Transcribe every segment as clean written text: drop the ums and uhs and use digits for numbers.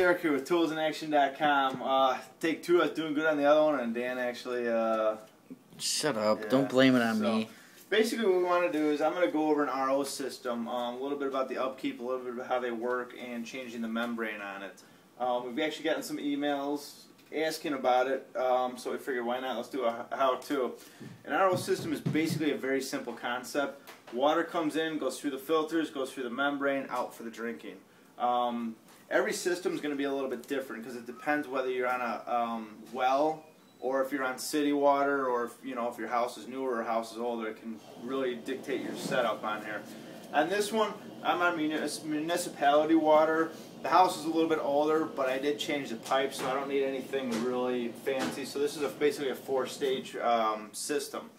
Eric here with toolsinaction.com. Take two, I was doing good on the other one, and Dan actually... Shut up. Yeah. Don't blame it on me. Basically what we want to do is I'm going to go over an RO system, a little bit about the upkeep, a little bit about how they work, and changing the membrane on it. We've actually gotten some emails asking about it, so we figured why not, let's do a how-to. An RO system is basically a very simple concept. Water comes in, goes through the filters, goes through the membrane, out for the drinking. Every system is going to be a little bit different because it depends whether you're on a well or if you're on city water, or if your house is newer or house is older. It can really dictate your setup on here. On this one, I'm on municipality water. The house is a little bit older, but I did change the pipe, so I don't need anything really fancy. So this is basically a 4-stage system.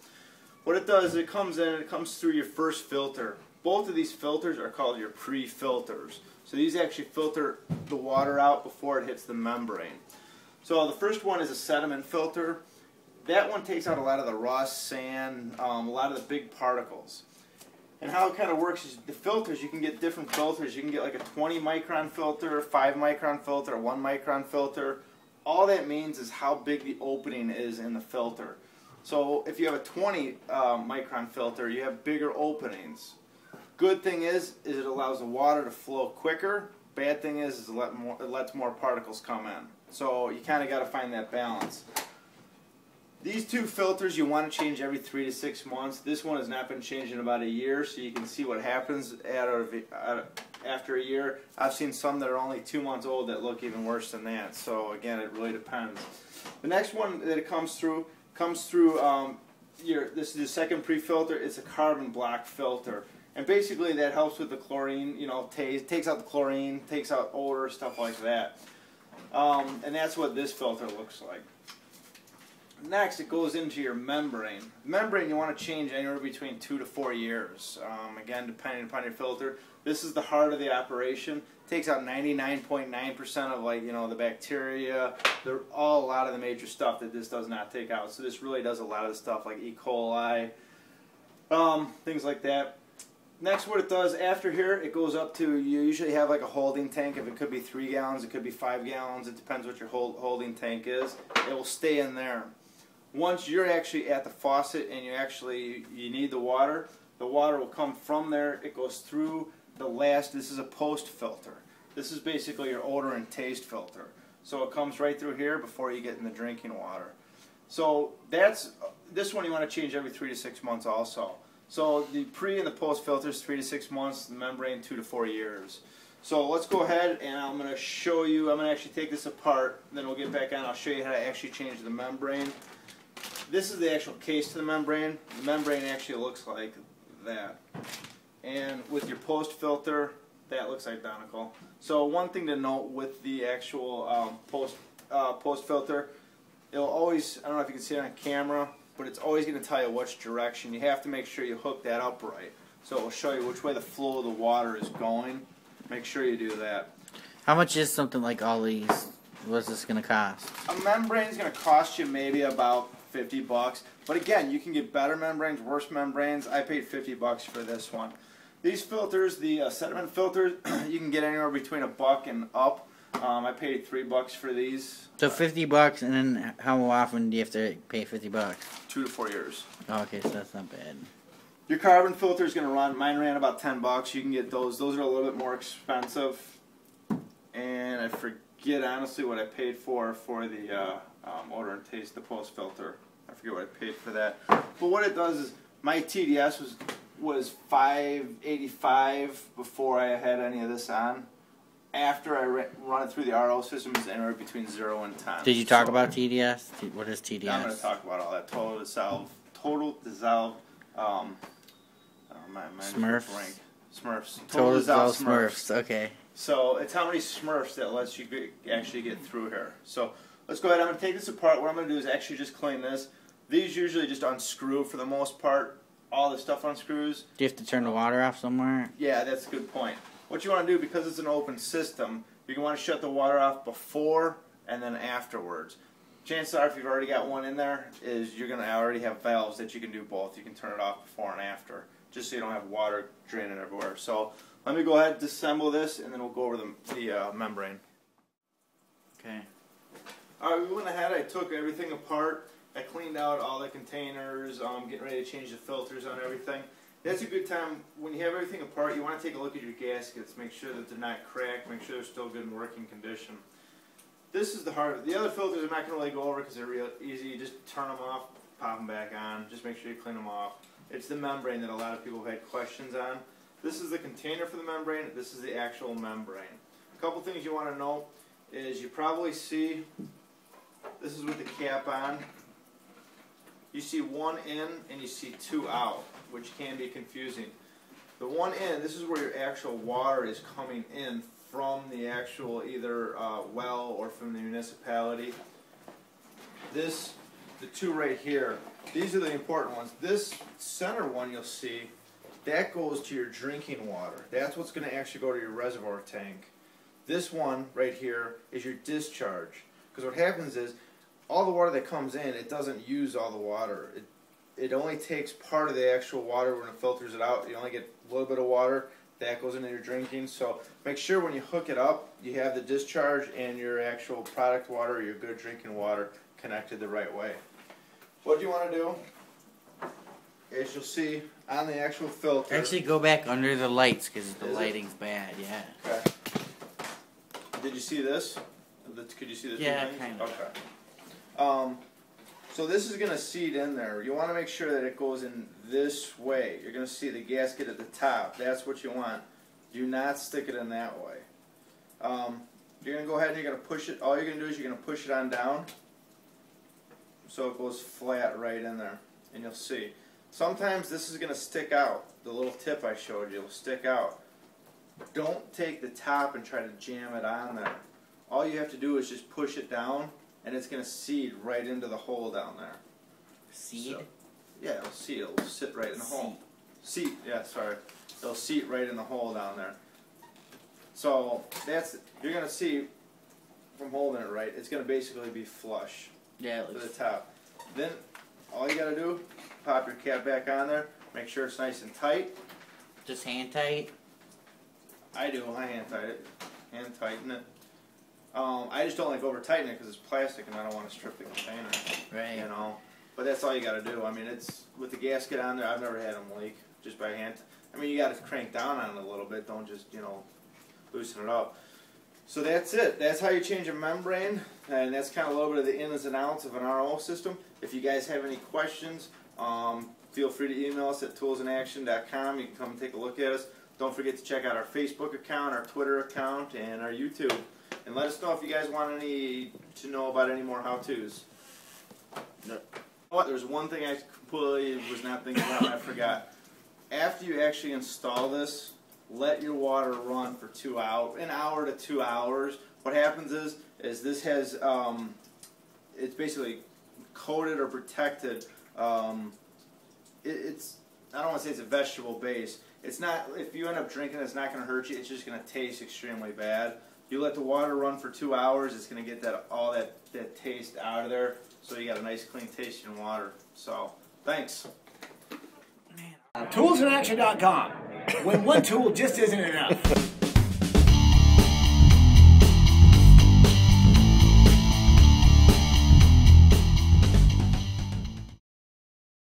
What it does is it comes in and it comes through your first filter. Both of these filters are called your pre-filters. So these actually filter the water out before it hits the membrane. So the first one is a sediment filter. That one takes out a lot of the rust, sand, a lot of the big particles. And how it kind of works is the filters, you can get different filters. You can get like a 20 micron filter, a 5 micron filter, a 1 micron filter. All that means is how big the opening is in the filter. So if you have a 20 micron filter, you have bigger openings. Good thing is it allows the water to flow quicker. Bad thing is it lets more particles come in. So you kind of got to find that balance. These two filters you want to change every 3 to 6 months. This one has not been changed in about a year, so you can see what happens after a year. I've seen some that are only 2 months old that look even worse than that. So again, it really depends. The next one that it comes through this is the second pre-filter. It's a carbon black filter. And basically that helps with the chlorine, takes out the chlorine, takes out odor, stuff like that. And that's what this filter looks like. Next, it goes into your membrane. Membrane you want to change anywhere between 2 to 4 years. Again, depending upon your filter. This is the heart of the operation. It takes out 99.9% of the bacteria, a lot of the major stuff that this does not take out. So this really does a lot of the stuff like E. coli, things like that. Next, what it does after here, it goes up to, you usually have like a holding tank. If it could be 3 gallons, it could be 5 gallons. It depends what your holding tank is. It will stay in there. Once you're actually at the faucet and you need the water will come from there. It goes through this is a post filter. This is basically your odor and taste filter. So it comes right through here before you get in the drinking water. So this one you want to change every 3 to 6 months also. So the pre and the post filters 3 to 6 months, the membrane 2 to 4 years. So let's go ahead and I'm going to show you, I'm going to actually take this apart, then we'll get back on, I'll show you how to actually change the membrane. This is the actual case to the membrane. The membrane actually looks like that. And with your post filter, that looks identical. So one thing to note with the actual post filter, it'll always, I don't know if you can see it on camera, but it's always going to tell you which direction. You have to make sure you hook that up right. So it will show you which way the flow of the water is going. Make sure you do that. How much is something like all these? What's this going to cost? A membrane is going to cost you maybe about $50. But again, you can get better membranes, worse membranes. I paid $50 for this one. These filters, the sediment filters, you can get anywhere between $1 and up. I paid $3 for these. So $50, and then how often do you have to pay $50? 2 to 4 years. Oh, okay, so that's not bad. Your carbon filter is going to run. Mine ran about $10. You can get those. Those are a little bit more expensive. And I forget honestly what I paid for the odor and taste, the post filter. I forget what I paid for that. But what it does is my TDS was $5.85 before I had any of this on. After I run it through the RO system, it's anywhere between 0 and 10. Did you talk about TDS? What is TDS? I'm going to talk about all that. Total dissolve. Smurfs. Smurfs. Total dissolve Smurfs. Okay. So it's how many Smurfs that lets you actually get through here. So let's go ahead. I'm going to take this apart. What I'm going to do is actually just clean this. These usually just unscrew for the most part. All the stuff unscrews. Do you have to turn the water off somewhere? Yeah, that's a good point. What you want to do, because it's an open system, you want to shut the water off before and then afterwards. Chances are, if you've already got one in there, is you're going to already have valves that you can do both. You can turn it off before and after, just so you don't have water draining everywhere. So let me go ahead and disassemble this, and then we'll go over the membrane. Okay. Alright, we went ahead, I took everything apart, I cleaned out all the containers, getting ready to change the filters on everything. That's a good time, when you have everything apart, you want to take a look at your gaskets, make sure that they're not cracked, make sure they're still good in working condition. This is the hard, the other filters I'm not going to really go over because they're real easy. You just turn them off, pop them back on, just make sure you clean them off. It's the membrane that a lot of people have had questions on. This is the container for the membrane, this is the actual membrane. A couple things you want to know is you probably see, this is with the cap on, you see one in and you see two out, which can be confusing. The one in, this is where your actual water is coming in from the actual either well or from the municipality. The two right here, these are the important ones. This center one you'll see, that goes to your drinking water. That's what's going to actually go to your reservoir tank. This one right here is your discharge. Because what happens is, all the water that comes in, it doesn't use all the water. It only takes part of the actual water when it filters it out. You only get a little bit of water. That goes into your drinking. So make sure when you hook it up, you have the discharge and your actual product water or your good drinking water connected the right way. What you want to do, as you'll see on the actual filter. Actually, go back under the lights because the lighting's bad. Yeah. Okay. Did you see this? Could you see the yeah, two things? kind of. Okay. So this is going to seat in there. You want to make sure that it goes in this way. You're going to see the gasket at the top. That's what you want. Do not stick it in that way. You're going to go ahead and you're going to push it. All you're going to do is you're going to push it on down so it goes flat right in there. And you'll see. Sometimes this is going to stick out. The little tip I showed you will stick out. Don't take the top and try to jam it on there. All you have to do is just push it down and it's going to seed right into the hole down there. Seed? So, yeah, it'll seed. It'll sit right in the hole. Seat, yeah, sorry. It'll seat right in the hole down there. So, you're going to see, from holding it right, it's going to basically be flush to the top. Then, all you got to do, pop your cap back on there, make sure it's nice and tight. Just hand tight? I do, I hand tight it. Hand tighten it. I just don't like over tighten it because it's plastic and I don't want to strip the container. Right. You know, but that's all you got to do. I mean, it's with the gasket on there. I've never had them leak just by hand. I mean, you got to crank down on it a little bit. Don't just loosen it up. So that's it. That's how you change a membrane, and that's kind of a little bit of the ins and outs of an RO system. If you guys have any questions, feel free to email us at toolsinaction.com. You can come and take a look at us. Don't forget to check out our Facebook account, our Twitter account, and our YouTube. And let us know if you guys want to know about any more how-tos. There's one thing I completely was not thinking about and I forgot. After you actually install this, let your water run for an hour to 2 hours. What happens is this has, it's basically coated or protected. It's, I don't want to say it's a vegetable base. It's not, if you end up drinking it, it's not going to hurt you. It's just going to taste extremely bad. You let the water run for 2 hours, it's going to get all that taste out of there. So you got a nice clean tasting water. So, thanks. Toolsinaction.com. When one tool just isn't enough.